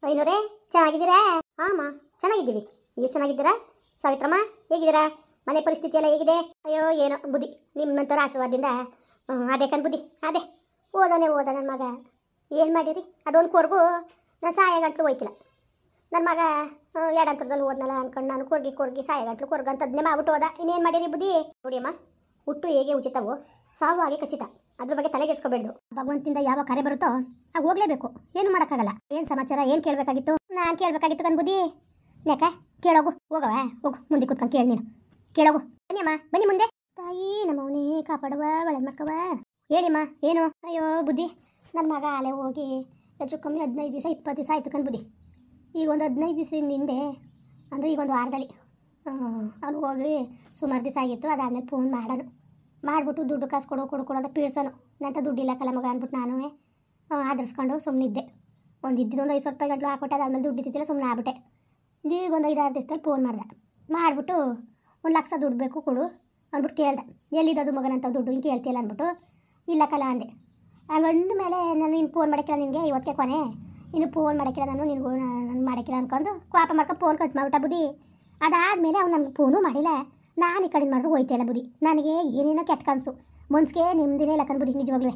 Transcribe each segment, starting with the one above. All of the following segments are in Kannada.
ಐನೂರೇ ಚೆನ್ನಾಗಿದ್ದೀರಾ? ಹಾಂ ಚೆನ್ನಾಗಿದ್ದೀವಿ. ನೀವು ಚೆನ್ನಾಗಿದ್ದೀರಾ? ಸಾವಿತ್ರಮ್ಮ ಹೇಗಿದ್ದೀರಾ? ಮನೆ ಪರಿಸ್ಥಿತಿ ಎಲ್ಲ ಹೇಗಿದೆ? ಅಯ್ಯೋ ಏನೋ ಬುದ್ಧಿ ನಿಮ್ಮಂಥರ ಆಶೀರ್ವಾದದಿಂದ ಅದೇ ಕಣ್ ಬುದ್ಧಿ ಅದೇ ಓದ ನನ್ನ ಮಗ. ಏನು ಮಾಡಿರಿ ಅದೊಂದು ಕೊರ್ಗು ನಾನು ಸಾಯ ಗಂಟ್ಲು ಹೋಯ್ತಿಲ್ಲ. ನನ್ನ ಮಗ ಎರಡಂತರದಲ್ಲಿ ಓದ್ನಲ್ಲ ಅನ್ಕೊಂಡು ನಾನು ಕೊರ್ಗಿ ಸಾಯ ಗಂಟ್ಲು ಕೊರ್ಗಂತ ಅದನ್ನೇ ಮಾಡ್ಬಿಟ್ಟು ಹೋದ. ಇನ್ನೇನು ಮಾಡಿರಿ ಬುದ್ಧಿ? ನೋಡಿಯಮ್ಮ, ಹುಟ್ಟು ಹೇಗೆ ಉಚಿತವೋ ಸಾವು ಹಾಗೆ ಖಚಿತ. ಅದ್ರ ಬಗ್ಗೆ ತಲೆಗೆಡ್ಸ್ಕೊಬೇಡ್ದು. ಭಗವಂತನಿಂದ ಯಾವ ಕರೆ ಬರುತ್ತೋ ಆಗ ಹೋಗ್ಲೇಬೇಕು, ಏನು ಮಾಡೋಕ್ಕಾಗಲ್ಲ. ಏನು ಸಮಾಚಾರ, ಏನು ಕೇಳಬೇಕಾಗಿತ್ತು? ನಾನು ಕೇಳಬೇಕಾಗಿತ್ತು ಕಣ್ ಬುದ್ಧಿ. ಯಾಕ ಕೇಳೋಗು, ಹೋಗವ ಹೋಗು, ಮುಂದೆ ಕೂತ್ಕೊಂಡು ಕೇಳಿ ನೀನು. ಕೇಳೋಗು, ಬನ್ನಿಯಮ್ಮ ಬನ್ನಿ ಮುಂದೆ. ತಾಯಿ ನಮ್ಮವನೇ ಕಾಪಾಡುವ, ಒಳ್ಳೇದು ಮಾಡ್ಕವ. ಹೇಳಿಮ್ಮ ಏನು? ಅಯ್ಯೋ ಬುದ್ಧಿ, ನನ್ನ ಮಗ ಅಲೆ ಹೋಗಿ ಹೆಚ್ಚು ಕಮ್ಮಿ 15 ದಿವಸ 20 ದಿವಸ ಆಯಿತು ಕಣ್ ಬುದ್ಧಿ. ಈಗ ಒಂದು 15 ದಿವಸದ ಹಿಂದೆ ಅಂದರೆ ಈಗ ಒಂದು ವಾರದಲ್ಲಿ ಅವನು ಹೋಗಿ ಸುಮಾರು ದಿವಸ ಆಗಿತ್ತು. ಅದಾದಮೇಲೆ ಫೋನ್ ಮಾಡೋನು, ಮಾಡಿಬಿಟ್ಟು ದುಡ್ಡು ಕಾಸು ಕೊಡು ಅಂತ ಪೀಡ್ಸೋನು. ನಂತ ದುಡ್ಡಿಲ್ಲ ಕಲ ಮಗ ಅಂದ್ಬಿಟ್ಟು ನಾನು ಆಧರಿಸ್ಕೊಂಡು ಸುಮ್ಮನಿದ್ದೆ. ಇದ್ದಿದ್ದು ಒಂದು 500 ರೂಪಾಯಿ ಗಂಟಲು ಹಾಕೊಟ್ಟೆ. ಅದಾದಮೇಲೆ ದುಡ್ಡು ಇದ್ದಿಲ್ಲ, ಸುಮ್ಮನೆ ಆಗ್ಬಿಟ್ಟೆ. ಈಗ ಒಂದು 5-6 ದಿವಸದಲ್ಲಿ ಫೋನ್ ಮಾಡಿಬಿಟ್ಟು 1 ಲಕ್ಷ ದುಡ್ಡು ಬೇಕು ಕೊಡು ಅಂದ್ಬಿಟ್ಟು ಕೇಳ್ದೆ. ಎಲ್ಲಿದ್ದದು ಮಗನಂತ ದುಡ್ಡು ಹಿಂಗೆ ಕೇಳ್ತಿಲ್ಲ ಅಂದ್ಬಿಟ್ಟು ಇಲ್ಲ ಕಲ ಅಂದೆ. ಹಂಗಂದ ಮೇಲೆ ನಾನು ಇನ್ನು ಫೋನ್ ಮಾಡೋಕ್ಕಿಲ್ಲ ನಿನಗೆ, ಇವತ್ತೇ ಕೊನೆ, ಇನ್ನು ಫೋನ್ ಮಾಡೋಕ್ಕಿಲ್ಲ ನಾನು ನಿನಗೂ ನಾನು ಮಾಡೋಕ್ಕಿಲ್ಲ ಅಂದ್ಕೊಂಡು ಕೋಪ ಮಾಡ್ಕೊಂಡು ಫೋನ್ ಕಟ್ ಮಾಡ್ಬಿಟ್ಟ ಬುದ್ಧಿ. ಅದಾದಮೇಲೆ ಅವ್ನು ನನಗೆ ಫೋನು ಮಾಡಿಲ್ಲ. ನಾನು ಈ ಕಡೆ ಮಾಡಿದ್ರು ಹೋಯ್ತಿಲ್ಲ ಬುದ್ಧಿ. ನನಗೆ ಏನೇನೋ ಕೆಟ್ಟ ಕನಸು, ಮನ್ಸಿಗೆ ನೆಮ್ಮದಿನೇ ಇಲ್ಲ ಕಣ್ ಬುದ್ಧಿ. ನಿಜವಾಗ್ಲೂ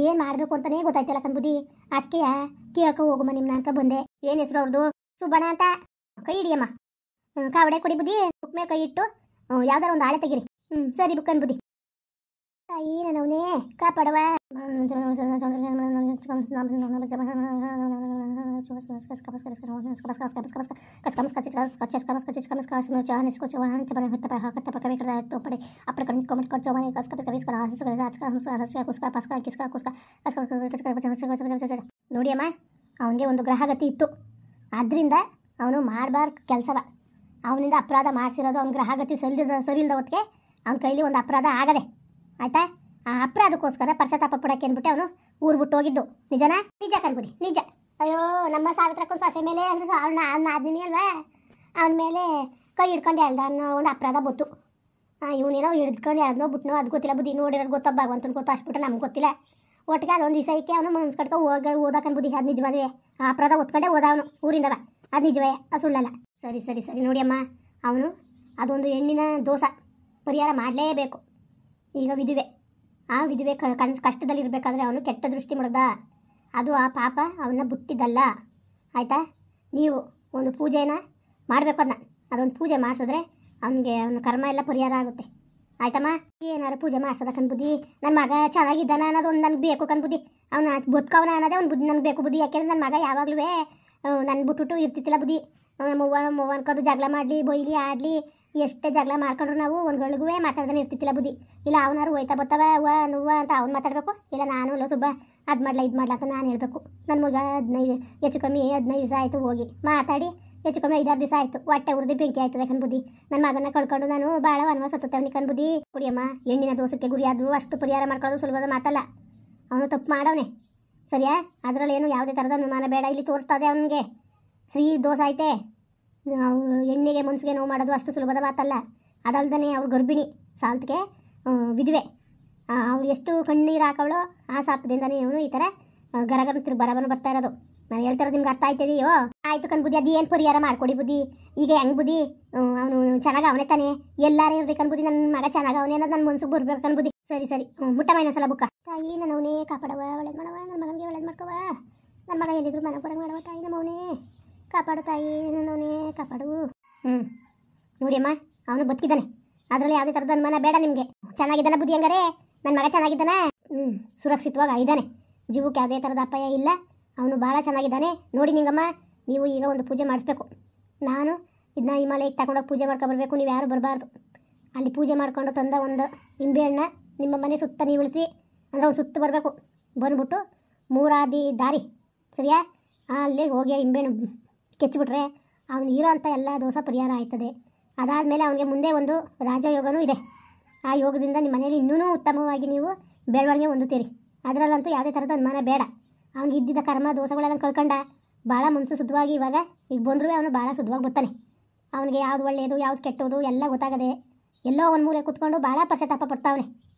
ಏನು ಮಾಡಬೇಕು ಅಂತಲೇ ಗೊತ್ತಾಯ್ತಿಲ್ಲ ಕಣ್ ಬುದ್ಧಿ. ಅದಕ್ಕೆ ಕೇಳ್ಕೊ ಹೋಗಮ್ಮ ನಿಮ್ಮನ್ನ ಅನ್ಕ ಬಂದೆ. ಏನು ಹೆಸರು ಅವ್ರದ್ದು? ಸುಬ್ಬಣ್ಣ ಅಂತ. ಕೈ ಹಿಡಿಯಮ್ಮ, ಕಾವಡೆ ಕೊಡಿ ಬುದ್ಧಿ. ಬುಕ್ ಮೇಲೆ ಕೈ ಇಟ್ಟು ಯಾವ್ದಾರು ಒಂದು ಆಳೆ ತೆಗಿರಿ. ಸರಿ ಬುಕ್ಕನ್ ಬುದ್ಧಿ. ತಾಯಿ ನನ್ನವನೇ ಕಾಪಾಡುವ. ನೋಡಿಯಮ್ಮ, ಅವನಿಗೆ ಒಂದು ಗ್ರಹಗತಿ ಇತ್ತು. ಅದರಿಂದ ಅವನು ಮಾಡಬಾರ್ದು ಕೆಲಸವ. ಅವನಿಂದ ಅಪರಾಧ ಮಾಡಿಸಿರೋದು ಅವ್ನ ಗ್ರಹಗತಿ ಸರಿಲ್ದ ಹೊತ್ತಿಗೆ ಅವನ ಕೈಲಿ ಒಂದು ಅಪರಾಧ ಆಗದೆ ಆಯ್ತಾ. ಆ ಅಪರಾಧಕ್ಕೋಸ್ಕರ ಪಶ್ಚಾತ್ತಾಪ ಪಡೋಕ್ಕೆ ಅಂದ್ಬಿಟ್ಟು ಅವನು ಊರು ಬಿಟ್ಟು ಹೋಗಿದ್ದು. ನಿಜನಾ? ನಿಜ ಕಣ್ಬುದಿ, ನಿಜ. ಅಯ್ಯೋ ನಮ್ಮ ಸಾವಿತ್ರಕ್ಕೊಂದು ಸೊಸೆ ಮೇಲೆ ಅಂದರೆ ಅವನ ಆದಿನಿ ಅಲ್ವಾ, ಅವನ ಮೇಲೆ ಕೈ ಹಿಡ್ಕೊಂಡು ಎಳ್ದ ಅನ್ನೋ ಒಂದು ಅಪರಾಧ ಗೊತ್ತು. ಇವನೇನೋ ಹಿಡ್ಕೊಂಡು ಎಳ್ದನೋ ಬಿಟ್ನೋ ಅದು ಗೊತ್ತಿಲ್ಲ ಬುದ್ಧಿ. ನೋಡಿರೋದು ಗೊತ್ತೋ ಭಗವಂತನ ಗೊತ್ತು, ಅಷ್ಟ್ಬಿಟ್ಟು ನಮ್ಗೆ ಗೊತ್ತಿಲ್ಲ. ಒಟ್ಟಿಗೆ ಅದೊಂದು ವಿಷಯಕ್ಕೆ ಅವನು ಮನ್ಸು ಕಟ್ಕೊ ಓದಕನ್ ಬುದ್ಧಿ. ಅದು ನಿಜವಾದವೇ, ಆ ಅಪರಾಧ ಒತ್ಕೊಂಡೆ ಓದ ಅವನು ಊರಿಂದವ. ಅದು ನಿಜವೇ, ಅದು ಸುಳ್ಳಲ್ಲ. ಸರಿ ನೋಡಿಯಮ್ಮ, ಅವನು ಅದೊಂದು ಹೆಣ್ಣಿನ ದೋಷ ಪರಿಹಾರ ಮಾಡಲೇಬೇಕು. ಈಗ ವಿಧವೆ, ಆ ವಿಧವೆ ಕಷ್ಟದಲ್ಲಿರಬೇಕಾದ್ರೆ ಅವನು ಕೆಟ್ಟ ದೃಷ್ಟಿ ಮಾಡಿದ. ಅದು ಆ ಪಾಪ ಅವನ್ನ ಬಿಟ್ಟಿದ್ದಲ್ಲ ಆಯಿತಾ. ನೀವು ಒಂದು ಪೂಜೆನ ಮಾಡಬೇಕು. ಅದೊಂದು ಪೂಜೆ ಮಾಡಿಸಿದ್ರೆ ಅವನ ಕರ್ಮ ಎಲ್ಲ ಪರಿಹಾರ ಆಗುತ್ತೆ ಆಯ್ತಮ್ಮ. ಏನಾರು ಪೂಜೆ ಮಾಡಿಸೋದ ಕಣ್ಬುದ್ಧಿ. ನನ್ನ ಮಗ ಚೆನ್ನಾಗಿದ್ದಾನ ಅನ್ನೋದೊಂದು ನನಗೆ ಬೇಕು ಕಣ್ಬುದ್ಧಿ. ಅವನ ಬದುಕವನ ಅನ್ನೋದೇ ಒಂದು ಬುದ್ಧಿ ನನಗೆ ಬೇಕು ಬುದ್ಧಿ. ಯಾಕೆಂದ್ರೆ ನನ್ನ ಮಗ ಯಾವಾಗಲೂ ನನ್ನ ಬಿಟ್ಬಿಟ್ಟು ಇರ್ತಿತ್ತಿಲ್ಲ ಬುದ್ಧಿ. ಮೂವ ಅನ್ಕೊಂಡು ಜಗಳ ಮಾಡಲಿ ಬೈಲಿ ಆಡಲಿ ಎಷ್ಟೇ ಜಗಳ ಮಾಡ್ಕೊಂಡ್ರು ನಾವು ಒಂದ್ಗಳಿಗೂ ಮಾತಾಡ್ದಾನೆ ಇರ್ತಿತ್ತಿಲ್ಲ ಬುದ್ಧಿ. ಇಲ್ಲ ಅವನಾರು ಹೋಯ್ತಾ ಬರ್ತಾವ ನುವ್ವ ಅಂತ ಅವ್ನು ಮಾತಾಡಬೇಕು. ಇಲ್ಲ ನಾನು ಇಲ್ಲ ಸುಬ್ಬ ಅದು ಮಾಡ್ಲಾ ಇದು ಮಾಡ್ಲಾ ಅಂತ ನಾನು ಹೇಳಬೇಕು. ನನ್ನ ಮಗ 15 ಹೆಚ್ಚು ಕಮ್ಮಿ 15 ದಿವಸ ಆಯಿತು ಹೋಗಿ ಮಾತಾಡಿ. ಹೆಚ್ಚು ಕಮ್ಮಿ 5-6 ದಿವಸ ಆಯಿತು. ಹೊಟ್ಟೆ ಉರ್ದು ಬೆಂಕಿ ಆಯ್ತದೆ ಕಣ್ಬುದ್ಧಿ. ನನ್ನ ಮಗನ ಕಳ್ಕೊಂಡು ನಾನು ಭಾಳ ವನವಾಸ ಸತ್ತವನಿ ಕಣ್ಬುದ್ಧಿ. ಕುಡಿಯಮ್ಮ, ಹೆಣ್ಣಿನ ದೋಷಕ್ಕೆ ಗುರಿಯಾದ್ರು ಅಷ್ಟು ಪರಿಹಾರ ಮಾಡ್ಕೊಳ್ಳೋದು ಸುಲಭದ ಮಾತಲ್ಲ. ಅವನು ತಪ್ಪು ಮಾಡವನೆ ಸರಿಯಾ. ಅದರಲ್ಲೇನು ಯಾವುದೇ ಥರದ ಅನುಮಾನ ಬೇಡ. ಇಲ್ಲಿ ತೋರಿಸ್ತದೆ ಅವನಿಗೆ ಸ್ತ್ರೀ ದೋಷ ಐತೆ. ಹೆಣ್ಣಿಗೆ ಮನ್ಸಿಗೆ ನೋವು ಮಾಡೋದು ಅಷ್ಟು ಸುಲಭದ ಮಾತಲ್ಲ. ಅದಲ್ದೇ ಅವ್ರು ಗರ್ಭಿಣಿ ಸಾಲ್ತಿಗೆ ವಿಧವೆ. ಅವ್ರು ಎಷ್ಟು ಕಣ್ಣೀರು ಹಾಕವಳೋ ಆ ಸಾಪದಿಂದನೇ ಇವನು ಈ ಥರ ಗರಗರ ಬರಬನ ಬರ್ತಾ ಇರೋದು. ನಾನು ಹೇಳ್ತಾರೋದು ನಿಮ್ಗೆ ಅರ್ಥ ಆಯ್ತದೆಯೋ? ಆಯಿತು ಕಣ್ ಬುದ್ಧಿ. ಅದು ಏನು ಪರಿಹಾರ ಮಾಡ್ಕೊಡಿ ಬುದ್ಧಿ. ಈಗ ಹೆಂಗೆ ಬುದ್ಧಿ, ಅವನು ಚೆನ್ನಾಗಿ ಅವನೇ ತಾನೆ ಎಲ್ಲಾರೇ ಇರ್ದೆ ಕಣ್ ಬುದ್ಧಿ. ನನ್ನ ಮಗ ಚೆನ್ನಾಗಿ ಅವನೇ ಅನ್ನೋದು ನನ್ನ ಮನ್ಸಿಗೆ ಬರ್ಬೇಕು ಕಣ್ ಬುದ್ಧಿ. ಸರಿ ಮುಟ್ಟ ಮೈನಸಲ ಬುಕ್ಕ. ತಾಯಿ ನನ್ನವನೇ ಕಾಪಾಡವ, ಒಳ್ಳೇದು ಮಾಡವ, ನನ್ನ ಮಗನಿಗೆ ಒಳ್ಳೇದು ಮಾಡ್ಕವ. ನನ್ನ ಮಗ ಎಲ್ಲಿದ್ರು ಮನೆ ಹೊರಗೆ ಮಾಡವ. ತಾಯಿ ನಮ್ಮವನೇ ಕಾಪಾಡು, ತಾಯಿ ನನ್ನವನೇ ಕಾಪಾಡು. ನೋಡಿಯಮ್ಮ, ಅವನು ಬದುಕಿದ್ದಾನೆ. ಅದರಲ್ಲಿ ಯಾವುದೇ ಥರದ ಅನುಮಾನ ಬೇಡ ನಿಮಗೆ. ಚೆನ್ನಾಗಿದ್ದಾನೆ ಬುದ್ಧಿ. ಹಂಗಾರೆ ನನ್ನ ಮಗ ಚೆನ್ನಾಗಿದ್ದಾನೆ, ಸುರಕ್ಷಿತವಾಗಿ ಇದ್ದಾನೆ. ಜೀವಕ್ಕೆ ಯಾವುದೇ ಥರದ ಅಪಾಯ ಇಲ್ಲ. ಅವನು ಭಾಳ ಚೆನ್ನಾಗಿದ್ದಾನೆ. ನೋಡಿ ನಿಂಗಮ್ಮ, ನೀವು ಈಗ ಒಂದು ಪೂಜೆ ಮಾಡಿಸ್ಬೇಕು. ನಾನು ಇದನ್ನ ಹಿಮಾಲಯಕ್ಕೆ ತಗೊಂಡೋಗಿ ಪೂಜೆ ಮಾಡ್ಕೊಬರ್ಬೇಕು. ನೀವು ಯಾರು ಬರಬಾರ್ದು. ಅಲ್ಲಿ ಪೂಜೆ ಮಾಡ್ಕೊಂಡು ತಂದ ಒಂದು ನಿಂಬೆಹಣ್ಣ ನಿಮ್ಮ ಮನೆ ಸುತ್ತ ನೀವು ಉಳಿಸಿ, ಅಂದರೆ ಅವ್ನು ಸುತ್ತ ಬರಬೇಕು. ಬಂದ್ಬಿಟ್ಟು 3 ದಾರಿ ಸರಿಯಾ, ಅಲ್ಲಿ ಹೋಗಿ ನಿಂಬೆಹಣ್ಣು ಕೆಚ್ಚಿಬಿಟ್ರೆ ಅವನು ಇರೋ ಅಂಥ ಎಲ್ಲ ದೋಷ ಪರಿಹಾರ ಆಯ್ತದೆ. ಅದಾದಮೇಲೆ ಅವನಿಗೆ ಮುಂದೆ ಒಂದು ರಾಜಯೋಗನೂ ಇದೆ. ಆ ಯೋಗದಿಂದ ನಿಮ್ಮ ಮನೆಯಲ್ಲಿ ಇನ್ನೂ ಉತ್ತಮವಾಗಿ ನೀವು ಬೆಳವಣಿಗೆ ಹೊಂದುತ್ತೀರಿ. ಅದರಲ್ಲಂತೂ ಯಾವುದೇ ಥರದ ಅನುಮಾನ ಬೇಡ. ಅವ್ನಿಗೆ ಇದ್ದಿದ್ದ ಕರ್ಮ ದೋಷಗಳೆಲ್ಲ ಕಳ್ಕೊಂಡ ಭಾಳ ಮನಸ್ಸು ಶುದ್ಧವಾಗಿ ಇವಾಗ ಈಗ ಬಂದರೂ ಅವನು ಭಾಳ ಶುದ್ಧವಾಗಿ ಬರ್ತಾನೆ. ಅವನಿಗೆ ಯಾವುದು ಒಳ್ಳೆಯದು ಯಾವುದು ಕೆಟ್ಟೋದು ಎಲ್ಲ ಗೊತ್ತಾಗದೆ ಎಲ್ಲೋ ಒಂದು ಮೂಲೆ ಕೂತ್ಕೊಂಡು ಭಾಳ ಪಶ್ಚಾತ್ತಾಪ ಪಡ್ತಾವನೆ.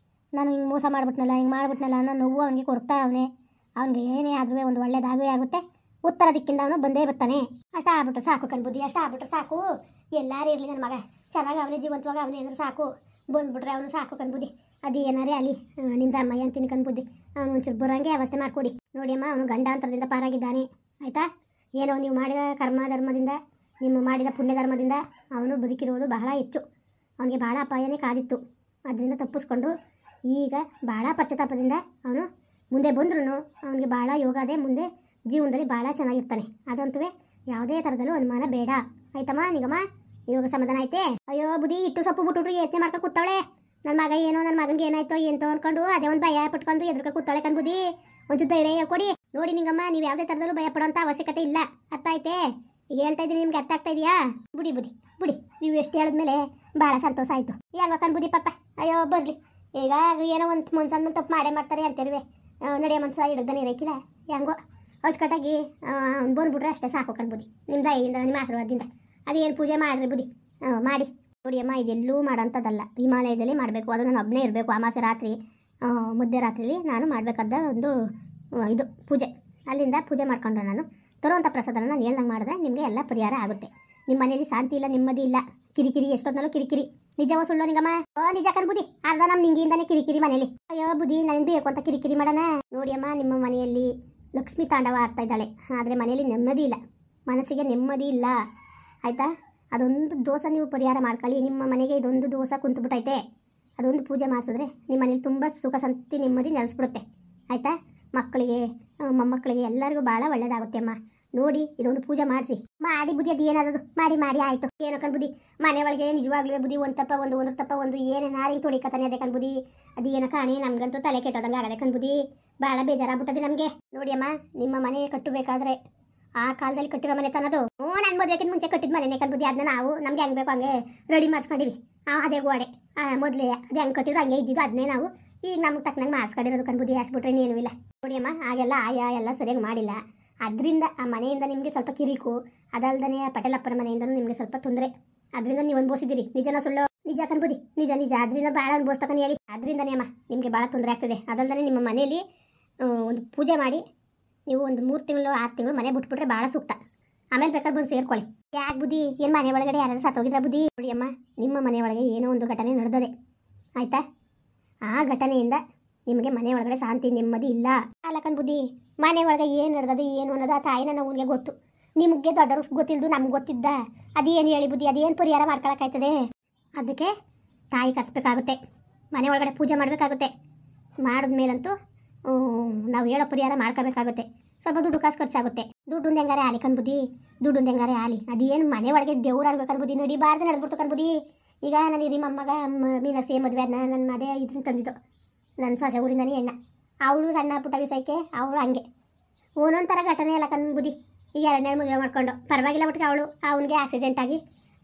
ನಾನು ಹಿಂಗೆ ಮೋಸ ಮಾಡಿಬಿಟ್ನಲ್ಲ, ಹಿಂಗೆ ಮಾಡಿಬಿಟ್ನಲ್ಲ ಅನ್ನೋ ನೋವು ಅವನಿಗೆ ಕೊರಗ್ತಾ ಅವನೇ. ಅವ್ನಿಗೆ ಏನೇ ಆದರೂ ಒಂದು ಒಳ್ಳೆಯದಾಗೇ ಆಗುತ್ತೆ. ಉತ್ತರ ದಿಕ್ಕಿಂದ ಅವನು ಬಂದೇ ಬರ್ತಾನೆ. ಅಷ್ಟ ಆಗ್ಬಿಟ್ರೆ ಸಾಕು ಕಣ್ಬುದ್ಧಿ, ಅಷ್ಟ ಆಗ್ಬಿಟ್ರೆ ಸಾಕು. ಎಲ್ಲಾರು ಇರಲಿ ನನ್ನ ಮಗ ಚೆನ್ನಾಗಿ ಅವನೇ ಜೀವಂತವಾಗ ಅವನೇ ಅಂದ್ರೆ ಸಾಕು. ಬಂದ್ಬಿಟ್ರೆ ಅವನು ಸಾಕು ಕಣ್ಬುದ್ಧಿ. ಅದು ಏನಾರೇ ಅಲ್ಲಿ ನಿಮ್ದು ಅಮ್ಮಯ್ಯ ಅಂತೀನಿ ಕಣ್ಬುದ್ಧಿ. ಅವನು ಒಂಚೂರು ಬರೋಂಗೆ ವ್ಯವಸ್ಥೆ ಮಾಡಿಕೊಡಿ. ನೋಡಿ ಅಮ್ಮ, ಅವನು ಗಂಡಾಂತರದಿಂದ ಪಾರಾಗಿದ್ದಾನೆ ಆಯಿತಾ. ಏನೋ ನೀವು ಮಾಡಿದ ಕರ್ಮ ಧರ್ಮದಿಂದ, ನಿಮ್ಮ ಮಾಡಿದ ಪುಣ್ಯ ಧರ್ಮದಿಂದ ಅವನು ಬದುಕಿರುವುದು ಬಹಳ ಹೆಚ್ಚು. ಅವನಿಗೆ ಭಾಳ ಅಪಾಯನೇ ಕಾದಿತ್ತು. ಅದರಿಂದ ತಪ್ಪಿಸ್ಕೊಂಡು ಈಗ ಭಾಳ ಪಶ್ಚಾತ್ತಾಪದಿಂದ ಅವನು ಮುಂದೆ ಬಂದ್ರೂ ಅವನಿಗೆ ಭಾಳ ಯೋಗ ಅದೇ. ಮುಂದೆ ಜೀವನದಲ್ಲಿ ಭಾಳ ಚೆನ್ನಾಗಿರ್ತಾನೆ. ಅದಂತೂ ಯಾವುದೇ ಥರದಲ್ಲೂ ಅನುಮಾನ ಬೇಡ ಆಯ್ತಮ್ಮ. ನಿಗಮ್ಮ ಇವಾಗ ಸಮಾಧಾನ ಐತೆ? ಅಯ್ಯೋ ಬುದ್ಧಿ, ಇಟ್ಟು ಸೊಪ್ಪು ಬಿಟ್ಬಿಟ್ರು ಯತ್ನೆ ಮಾಡ್ಕೊಂಡು ಕೂತಾವಳೆ. ನನ್ನ ಮಗ ಏನೋ, ನನ್ನ ಮಗನಿಗೆ ಏನಾಯ್ತೋ ಎಂತೋ ಅಂದ್ಕೊಂಡು ಅದೇ ಒಂದು ಭಯ ಪಟ್ಕೊಂಡು ಎದ್ರಕ ಕೂತಾಳೆ ಕಣ್ಬುದ್ಧಿ. ಒಂದು ಧೈರ್ಯ ಹೇಳ್ಕೊಡಿ. ನೋಡಿ ನಿಂಗಮ್ಮ, ನೀವು ಯಾವುದೇ ಥರದಲ್ಲೂ ಭಯ ಪಡೋಂಥ ಅವಶ್ಯಕತೆ ಇಲ್ಲ. ಅರ್ಥ ಐತೆ? ಈಗ ಹೇಳ್ತಾ ಇದ್ದೀನಿ, ನಿಮ್ಗೆ ಅರ್ಥ ಆಗ್ತಾ ಇದೆಯಾ? ಬುಡಿ ಬುದ್ಧಿ ಬುಡಿ, ನೀವು ಎಷ್ಟು ಹೇಳಿದ್ಮೇಲೆ ಭಾಳ ಸಂತೋಷ ಆಯಿತು. ಯಾವಾಗ ಕಣ್ಬುದ್ಧಿ ಪಾಪ, ಅಯ್ಯೋ ಬರಲಿ. ಈಗ ಏನೋ ಒಂದು ಮನ್ಸಂದ್ಮೇಲೆ ತಪ್ಪು ಮಾಡೇ ಮಾಡ್ತಾರೆ ಅಂತಿರುವೆ. ನಡೆಯೋ ಮನ್ಸ ಹಿಡಿದಾನೆ ಇರೋಕ್ಕಿಲ್ಲ. ಹೆಂಗೋ ಅಚ್ಚುಕಟ್ಟಾಗಿ ಬಂದ್ಬಿಟ್ರೆ ಅಷ್ಟೇ ಸಾಕು ಕಣ್ಬುದ್ಧಿ. ನಿಮ್ಮ ದಯೆಯಿಂದ, ನಿಮ್ಮ ಆಶೀರ್ವಾದದಿಂದ. ಅದೇನು ಪೂಜೆ ಮಾಡಿರಿ ಬುದ್ಧಿ, ಮಾಡಿ. ನೋಡಿ ಅಮ್ಮ, ಇದೆಲ್ಲೂ ಮಾಡೋಂಥದ್ದಲ್ಲ. ಹಿಮಾಲಯದಲ್ಲಿ ಮಾಡಬೇಕು. ಅದು ನಾನು ಒಬ್ಬನೇ ಇರಬೇಕು. ಅಮಾಸೆ ರಾತ್ರಿ ಮಧ್ಯರಾತ್ರಿಲಿ ನಾನು ಮಾಡಬೇಕಾದ ಒಂದು ಇದು ಪೂಜೆ. ಅಲ್ಲಿಂದ ಪೂಜೆ ಮಾಡ್ಕೊಂಡ್ರೆ ನಾನು ತರುವಂಥ ಪ್ರಸಾದನ ನಾನು ಹೇಳ್ದಂಗೆ ಮಾಡಿದ್ರೆ ನಿಮಗೆ ಎಲ್ಲ ಪರಿಹಾರ ಆಗುತ್ತೆ. ನಿಮ್ಮ ಮನೇಲಿ ಶಾಂತಿ ಇಲ್ಲ, ನೆಮ್ಮದಿ ಇಲ್ಲ, ಕಿರಿಕಿರಿ, ಎಷ್ಟೊತ್ತನಲ್ಲೂ ಕಿರಿಕಿರಿ. ನಿಜವೋ ಸುಳ್ಳೋ ನಿಂಗಮ್ಮ? ನಿಜ ಕಣ್ಬುದ್ಧಿ. ಅರ್ಧ ನಮ್ಮ ನಿಂಗಿಂದಾನೆ ಕಿರಿಕಿರಿ ಮನೇಲಿ. ಅಯ್ಯೋ ಬುದ್ಧಿ, ನನಗೆ ಬೇಕು ಅಂತ ಕಿರಿಕಿರಿ ಮಾಡೋಣ. ನೋಡಿ ಅಮ್ಮ, ನಿಮ್ಮ ಮನೆಯಲ್ಲಿ ಲಕ್ಷ್ಮೀ ತಾಂಡವ ಆಡ್ತಾ ಇದ್ದಾಳೆ. ಆದರೆ ಮನೆಯಲ್ಲಿ ನೆಮ್ಮದಿ ಇಲ್ಲ, ಮನಸ್ಸಿಗೆ ನೆಮ್ಮದಿ ಇಲ್ಲ ಆಯಿತಾ. ಅದೊಂದು ದೋಷ ನೀವು ಪರಿಹಾರ ಮಾಡ್ಕೊಳ್ಳಿ. ನಿಮ್ಮ ಮನೆಗೆ ಇದೊಂದು ದೋಷ ಕುಂತ್ಬಿಟ್ಟೈತೆ. ಅದೊಂದು ಪೂಜೆ ಮಾಡಿಸಿದ್ರೆ ನಿಮ್ಮ ಮನೇಲಿ ತುಂಬ ಸುಖ ಶಾಂತಿ ನೆಮ್ಮದಿ ನೆಲೆಸ್ಬಿಡುತ್ತೆ ಆಯಿತಾ. ಮಕ್ಕಳಿಗೆ, ಮೊಮ್ಮಕ್ಕಳಿಗೆ ಎಲ್ಲರಿಗೂ ಭಾಳ ಒಳ್ಳೇದಾಗುತ್ತೆ ಅಮ್ಮ. ನೋಡಿ ಇದೊಂದು ಪೂಜೆ ಮಾಡಿಸಿ. ಮಾಡಿ ಬುದ್ಧಿ, ಅದು ಏನಾದದು ಮಾಡಿ ಮಾಡಿ ಆಯಿತು. ಏನೋ ಕಣ್ಬುದ್ಧಿ, ಮನೆ ಒಳಗೆ ನಿಜವಾಗ್ಲೂ ಬುದ್ಧಿ ಒಂದು ತಪ್ಪ ಒಂದು ತಪ್ಪ ಒಂದು ಏನೇನು ನಾರಿಂಗ್ ತೊಳಿಕತಾನೆ ಅದೇ ಕಣ್ಬುದ್ಧಿ. ಅದು ಏನೋ ಕಾಣಿ, ನಮಗಂತೂ ತಲೆ ಕೆಟ್ಟೋದಂಗೆ ಆಗದೆ ಕಣ್ಬುದ್ಧಿ. ಭಾಳ ಬೇಜಾರಾಗ್ಬಿಟ್ಟದೆ ನಮಗೆ. ನೋಡಿ ಅಮ್ಮ, ನಿಮ್ಮ ಮನೆ ಕಟ್ಟಬೇಕಾದ್ರೆ ಆ ಕಾಲದಲ್ಲಿ ಕಟ್ಟಿರೋ ಮನೆ ತನ್ನದು. ನನ್ನ ಮದುವೆಗಿಂತ ಮುಂಚೆ ಕಟ್ಟಿದ ಮನೆನೇ ಕಣ್ಬುದ್ಧಿ. ಅದನ್ನ ನಾವು ನಮ್ಗೆ ಹೆಂಗೆ ಬೇಕು ಹಂಗೆ ರೆಡಿ ಮಾಡಿಸ್ಕೊಂಡಿವಿ. ಅದೇ ಗೋಡೆ ಮೊದಲೇ ಅದು ಹೆಂಗೆ ಕಟ್ಟಿದ್ರು ಹಂಗೆ ಇದ್ದಿದ್ದು. ಅದನ್ನೇ ನಾವು ಈಗ ನಮ್ಗೆ ತಕ್ಕನಂಗೆ ಮಾಡಿಸ್ಕೊಂಡಿರೋದು ಕಣ್ಬುದ್ಧಿ. ಅಷ್ಟು ಬಿಟ್ರೆ ಏನೂ ಇಲ್ಲ. ನೋಡಿ ಅಮ್ಮ, ಹಾಗೆಲ್ಲ ಆಯಾ ಎಲ್ಲ ಸರಿಯಾಗಿ ಮಾಡಿಲ್ಲ. ಅದರಿಂದ ಆ ಮನೆಯಿಂದ ನಿಮಗೆ ಸ್ವಲ್ಪ ಕಿರಿಕು. ಅದಲ್ದೇ ಪಟೇಲಪ್ಪನ ಮನೆಯಿಂದನೂ ನಿಮಗೆ ಸ್ವಲ್ಪ ತೊಂದರೆ. ಅದರಿಂದ ನೀವು ಅನುಭವಿಸಿದ್ದೀರಿ. ನಿಜನ ಸುಳ್ಳು? ನಿಜ ಕಣ್ಬುದ್ಧಿ, ನಿಜ ನಿಜ. ಅದರಿಂದ ಭಾಳ ಅನುಭವಿಸ್ತಕ್ಕಂತ ಹೇಳಿ. ಅದರಿಂದನೇ ಅಮ್ಮ ನಿಮಗೆ ಭಾಳ ತೊಂದರೆ ಆಗ್ತದೆ. ಅದಲ್ದೇ ನಿಮ್ಮ ಮನೆಯಲ್ಲಿ ಒಂದು ಪೂಜೆ ಮಾಡಿ ನೀವು ಒಂದು 3 ತಿಂಗಳು 6 ತಿಂಗಳು ಮನೆ ಬಿಟ್ಬಿಟ್ರೆ ಭಾಳ ಸೂಕ್ತ. ಆಮೇಲೆ ಬೇಕಾದ್ರೆ ಬಂದು ಸೇರ್ಕೊಳ್ಳಿ. ಯಾಕೆ ಬುದ್ಧಿ, ಏನು ಮನೆ ಒಳಗಡೆ ಯಾರಾದ್ರೂ ಸತ್ತೋಗಿದ್ರ ಬುದ್ಧಿ? ನೋಡಿ ಅಮ್ಮ, ನಿಮ್ಮ ಮನೆ ಒಳಗೆ ಏನೋ ಒಂದು ಘಟನೆ ನಡೆದದೆ ಆಯಿತಾ. ಆ ಘಟನೆಯಿಂದ ನಿಮಗೆ ಮನೆ ಒಳಗಡೆ ಶಾಂತಿ ನೆಮ್ಮದಿ ಇಲ್ಲ. ಅಲ್ಲಕನ್ ಬುದ್ಧಿ, ಮನೆ ಒಳಗೆ ಏನು ನಡೆದದು ಏನು ಅನ್ನೋದು ಆ ತಾಯಿನ ನಮಗೆ ಗೊತ್ತು. ನಿಮಗೆ ದೊಡ್ಡವ್ರಿಗೆ ಗೊತ್ತಿಲ್ದು ನಮ್ಗೆ ಗೊತ್ತಿದ್ದ. ಅದೇನು ಹೇಳಿ ಬುದ್ಧಿ, ಅದೇನು ಪರಿಹಾರ ಮಾಡ್ಕೊಳಕ್ಕಾಯ್ತದೆ? ಅದಕ್ಕೆ ತಾಯಿ ಕರ್ಸ್ಬೇಕಾಗುತ್ತೆ, ಮನೆ ಒಳಗಡೆ ಪೂಜೆ ಮಾಡಬೇಕಾಗುತ್ತೆ. ಮಾಡಿದ್ಮೇಲಂತೂ ನಾವು ಹೇಳೋ ಪರಿಹಾರ ಮಾಡ್ಕೋಬೇಕಾಗುತ್ತೆ. ಸ್ವಲ್ಪ ದುಡ್ಡು ಕಾಸು ಖರ್ಚಾಗುತ್ತೆ. ದುಡ್ಡು ಹೆಂಗಾರೆ ಆಲಿ ಕಣ್ಬುದ್ಧಿ, ದುಡ್ಡು ಹೆಂಗಾರೆ ಆಲಿ. ಅದೇನು ಮನೆ ಒಳಗೆ ದೇವ್ರು ಆಡ್ಬೇಕನ್ಬುದ್ಧಿ. ನೋಡಿ ಬಾರ್ದು ನಡೆದ್ಬಿಡ್ತು ಕಣ್ಬುದ್ಧಿ. ಈಗ ನಾನು ಹಿರಿ ಮೊಮ್ಮಗ ಮೀನಸಿ ಮದುವೆ ಅದನ್ನ ನನ್ನ ಅದೇ ಇದನ್ನ ತಂದಿದ್ದು ನನ್ನ ಸೊಸೆ ಊರಿಂದನೇ ಎಣ್ಣ. ಅವಳು ಸಣ್ಣ ಪುಟ್ಟ ವಿಷಯಕ್ಕೆ ಅವಳು ಹಂಗೆ ಒಂದೊಂದು ಥರ ಘಟನೆ ಎಲ್ಲ ಕಣ್ಬುದ್ಧಿ. ಈಗ 2 ಮದುವೆ ಮಾಡ್ಕೊಂಡು ಪರವಾಗಿಲ್ಲ. ಒಟ್ಟಿಗೆ ಅವನಿಗೆ ಆಕ್ಸಿಡೆಂಟ್ ಆಗಿ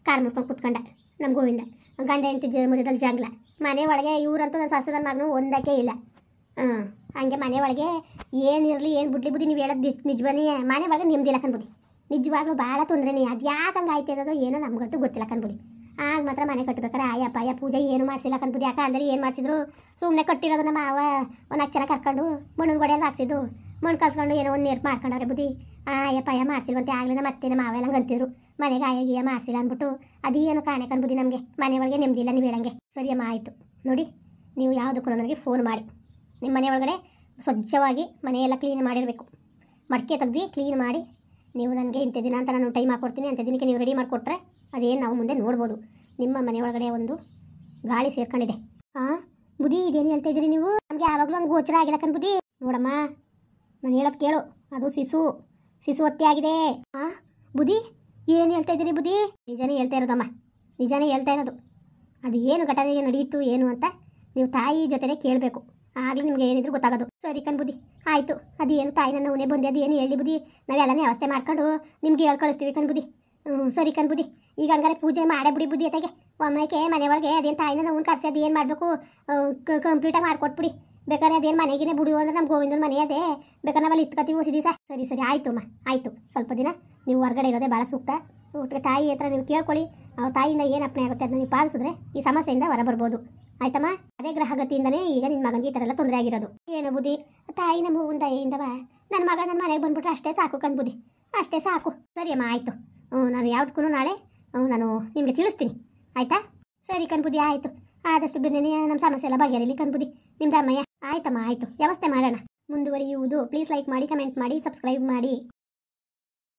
ಕಾರ್ ಮುಟ್ಕೊಂಡು ಕೂತ್ಕೊಂಡ ನಮ್ಮ ಗೋವಿಂದ. ಗಂಡ ಹೆಂಡತಿ ಮಧ್ಯದಲ್ಲಿ ಜಂಗ್ಲ. ಮನೆ ಒಳಗೆ ಇವರಂತೂ ನನ್ನ ಸೊಸೆ ನನ್ನ ಮಗನೂ ಒಂದಕ್ಕೆ ಇಲ್ಲ. ಹಂಗೆ ಮನೆ ಒಳಗೆ ಏನಿರಲಿ ಏನು ಬಿಡ್ಲಿ ಬುದ್ಧಿ, ನೀವು ಹೇಳೋದು ನಿಜವನೇ. ಮನೆ ಒಳಗೆ ನಿಮ್ದಿಲ್ಲ ಕಣ್ಬುದ್ಧಿ. ನಿಜವಾಗ್ಲೂ ಭಾಳ ತೊಂದರೆನೇ. ಅದು ಯಾಕೆ ಹಂಗೆ ಆಯ್ತಿರೋದು ಏನೋ ನಮಗಂತೂ ಗೊತ್ತಿಲ್ಲ ಕಣ್ಬುದ್ಧಿ. ಆಗ ಮಾತ್ರ ಮನೆ ಕಟ್ಟಬೇಕಾರೆ ಆಯ ಪೂಜೆ ಏನು ಮಾಡಿಸಿಲ್ಲ ಕಣ್ಬುದ್ಧಿ. ಆ ಕಾಲದಲ್ಲಿ ಏನು ಮಾಡಿಸಿದ್ರು, ಸುಮ್ಮನೆ ಕಟ್ಟಿರೋದು. ನಮ್ಮ ಮಾವ ಒಂದು 4 ಜನ ಕರ್ಕೊಂಡು ಮಣ್ಣಿನ ಗೋಡೆಯಲ್ಲಿ ಹಾಕ್ಸಿದ್ದು. ಮಣ್ಣು ಕಲ್ಸ್ಕೊಂಡು ಏನೋ ಒಂದು ನೀರು ಮಾಡ್ಕೊಂಡವ್ರೆ ಬುದ್ಧಿ. ಆಯ ಮಾಡ್ಸಿಲ್ವಂತೆ. ಆಗಲಿ ನಮ್ಮ ಅತ್ತೆ ನಮ್ಮ ಮಾವ ಎಲ್ಲ ಅಂತಿದ್ರು ಮನೆಗೆ ಆಯ ಮಾಡಿಸಿಲ್ಲ ಅಂದ್ಬಿಟ್ಟು. ಅದೇನು ಕಾಣೆ ಕಣ್ಬುದ್ಧಿ ನಮಗೆ. ಮನೆ ಒಳಗೆ ನೆಮ್ಮದಿಲ್ಲ ನೀವು ಹೇಳಂಗೆ. ಸರಿಯಮ್ಮ, ಆಯಿತು. ನೋಡಿ, ನೀವು ಯಾವುದಕ್ಕೂ ನನಗೆ ಫೋನ್ ಮಾಡಿ. ನಿಮ್ಮ ಮನೆ ಒಳಗಡೆ ಸ್ವಚ್ಛವಾಗಿ ಮನೆಯೆಲ್ಲ ಕ್ಲೀನ್ ಮಾಡಿರಬೇಕು. ಮಡಿಕೆ ತೆಗ್ದು ಕ್ಲೀನ್ ಮಾಡಿ ನೀವು ನನಗೆ ಇಂಥ ದಿನ ಅಂತ ನಾನು ಟೈಮ್ ಹಾಕ್ಕೊಡ್ತೀನಿ. ಅಂಥ ದಿನಕ್ಕೆ ನೀವು ರೆಡಿ ಮಾಡಿಕೊಟ್ರೆ ಅದೇನು ನಾವು ಮುಂದೆ ನೋಡ್ಬೋದು. ನಿಮ್ಮ ಮನೆ ಒಳಗಡೆ ಒಂದು ಗಾಳಿ ಸೇರ್ಕೊಂಡಿದೆ. ಬುದ್ಧಿ, ಇದೇನು ಹೇಳ್ತಾ ಇದ್ದೀರಿ ನೀವು? ನಮಗೆ ಯಾವಾಗಲೂ ಹಂಗೆ ಗೋಚರ ಆಗಿಲ್ಲ ಕಣ್ಬುದ್ಧಿ. ನೋಡಮ್ಮ, ನಾನು ಹೇಳೋದು ಕೇಳು. ಅದು ಶಿಶು ಹತ್ಯೆ ಆಗಿದೆ. ಬುದ್ಧಿ, ಏನು ಹೇಳ್ತಾ ಇದ್ದೀರಿ ಬುದ್ಧಿ? ನಿಜನೇ ಹೇಳ್ತಾ ಇರೋದಮ್ಮ, ನಿಜನೇ ಹೇಳ್ತಾ ಇರೋದು. ಅದು ಏನು ಘಟನೆ ನಡೆಯಿತು ಏನು ಅಂತ ನೀವು ತಾಯಿ ಜೊತೆನೇ ಕೇಳಬೇಕು. ಆಗಲಿ ನಿಮ್ಗೆ ಏನಿದ್ರು ಗೊತ್ತಾಗೋದು. ಸರಿ ಕಣ್ಬುದ್ಧಿ, ಆಯಿತು. ಅದೇನು ತಾಯಿ ನನ್ನ ಉನೆ ಬಂದು ಅದೇನು ಹೇಳಿ ಬುದ್ಧಿ, ನಾವೆಲ್ಲನೇ ವ್ಯವಸ್ಥೆ ಮಾಡ್ಕೊಂಡು ನಿಮ್ಗೆ ಹೇಳಿ ಕಳಿಸ್ತೀವಿ ಕಣ್ಬುದ್ಧಿ. ಸರಿ ಕಣ್ಬುದ್ಧಿ, ಈಗ ಹಂಗಾರೆ ಪೂಜೆ ಮಾಡೇ ಬಿಡಿ ಬುದ್ಧಿ. ಅತ್ತಾಗೆ ಒಮ್ಮೆಗೆ ಮನೆ ಒಳಗೆ ಅದೇನು ತಾಯಿನ ನಾವು ಕರ್ಸಿ ಅದು ಏನು ಮಾಡಬೇಕು ಕಂಪ್ಲೀಟಾಗಿ ಮಾಡಿಕೊಟ್ಬಿಡಿ. ಬೇಕಾದ್ರೆ ಅದೇನು ಮನೆಗೇ ಬಿಡು ಅಂದ್ರೆ ನಮ್ಮ ಗೋವಿಂದನ ಮನೆ ಅದೇ. ಬೇಕಾದ್ರೆ ನಾವಲ್ಲಿ ಇತ್ಕತ್ತೀವಿ ಹೊಸ ದಿವಸ. ಸರಿ ಆಯಿತು ಅಮ್ಮ, ಆಯಿತು. ಸ್ವಲ್ಪ ದಿನ ನೀವು ಹೊರಗಡೆ ಇರೋದೇ ಭಾಳ ಸೂಕ್ತ. ಒಟ್ಟಿಗೆ ತಾಯಿ ಹತ್ರ ನೀವು ಕೇಳ್ಕೊಳ್ಳಿ. ತಾಯಿಯಿಂದ ಏನು ಅಪ್ಪಣೆ ಆಗುತ್ತೆ ಅದನ್ನ ನೀವು ಪಾಲಿಸಿದ್ರೆ ಈ ಸಮಸ್ಯೆಯಿಂದ ಹೊರ ಬರ್ಬೋದು. ಆಯ್ತಮ್ಮ? ಅದೇ ಗ್ರಹಗತಿಯಿಂದನೇ ಈಗ ನಿನ್ನ ಮಗನಿಗೆ ಈ ಥರ ಎಲ್ಲ ತೊಂದರೆ ಆಗಿರೋದು. ಏನು ಬುದ್ಧಿ, ತಾಯಿ ನಮ್ಮ ದಯೆಯಿಂದವ ನನ್ನ ಮಗ ನನ್ನ ಮನೆಗೆ ಬಂದ್ಬಿಟ್ರೆ ಅಷ್ಟೇ ಸಾಕು ಕಣ್ಬುದ್ಧಿ. ಅಷ್ಟೇ ಸಾಕು. ಸರಿ ಅಮ್ಮ, ಆಯಿತು. ನಾನು ಯಾವುದಕ್ಕೂ ನಾಳೆ ನಾನು ನಿಮಗೆ ತಿಳಿಸ್ತೀನಿ, ಆಯಿತಾ? ಸರಿ ಕಣ್ಬುದ್ಧಿ, ಆಯಿತು. ಆದಷ್ಟು ಬಿರ್ನೆ ನಮ್ಮ ಸಮಸ್ಯೆ ಎಲ್ಲ ಬಗೆಹರಿಲಿ ಕಣ್ಬುದ್ಧಿ. ನಿಮ್ದು ಅಮ್ಮಯ್ಯ. ಆಯ್ತಮ್ಮ, ಆಯಿತು, ವ್ಯವಸ್ಥೆ ಮಾಡೋಣ. ಮುಂದುವರಿಯುವುದು. ಪ್ಲೀಸ್ ಲೈಕ್ ಮಾಡಿ, ಕಮೆಂಟ್ ಮಾಡಿ, ಸಬ್ಸ್ಕ್ರೈಬ್ ಮಾಡಿ.